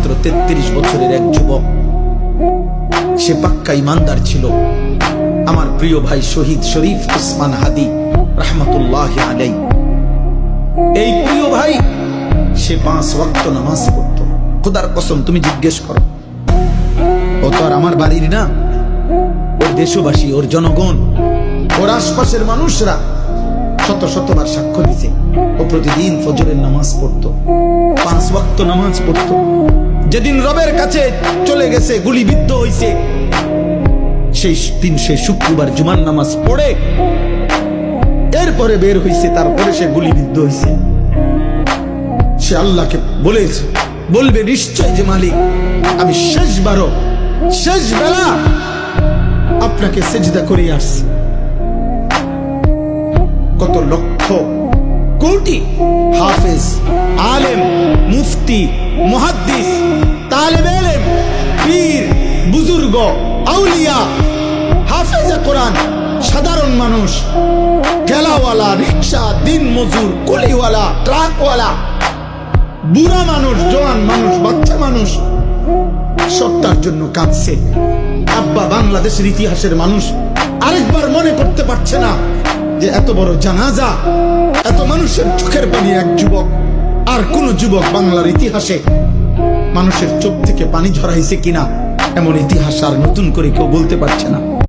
মাত্র 33 বছরের এক যুবক, সে পাক্কা ইমানদার ছিল। আমার প্রিয় ভাই শহীদ শরীফ উসমান হাদি রহমতুল্লাহ আলাই, এই প্রিয় ভাই সে 5 ওয়াক্ত নামাজ পড়তো। খোদার কসম, তুমি জিজ্ঞেস করো, ও তো আর আমার বাড়ির না, ওর দেশবাসী, ওর জনগণ, ওর আশপাশের মানুষরা শত শতবার সাক্ষ্য দিছে ও প্রতিদিন ফজরের নামাজ পড়তো, 5 ওয়াক্ত নামাজ পড়তো। যেদিন রবের কাছে চলে গেছে, গুলিবিদ্ধ হইছে, সেই দিন সে শুক্রবার জুমার নামাজ পড়ে এরপরে বের হইছে, তারপরে সে গুলিবিদ্ধ হইছে। সে আল্লাহকে বলেছে, বলবে নিশ্চয় যে মালিক, আমি শেষবারও শেষ বেলা আপনাকে সেজদা করে আসছি। কত লক্ষ কোটি হাফেজ, আলেম, মুফতি, মুহাদ্দিস, তালেবে ইলম, পীর, বুজুর্গ, আউলিয়া, হাফেজে কোরআন, সাধারণ মানুষ, ঠেলাওয়ালা, রিকশা, দিন মজুর, কুলিওয়ালা, ট্রাকওয়ালা, বুড়া মানুষ, জওয়ান মানুষ, বাচ্চা মানুষ, সব তার জন্য কাঁদছে। আব্বা বাংলাদেশের ইতিহাসের মানুষ আরেকবার মনে করতে পারছে না যে এত বড় জানাজা, এত মানুষের চোখের পানি এক যুবক, আর কোন যুবক বাংলার ইতিহাসে মানুষের চোখ থেকে পানি ঝরাইছে কিনা, এমন ইতিহাস আর নতুন করে কেউ বলতে পারছে না।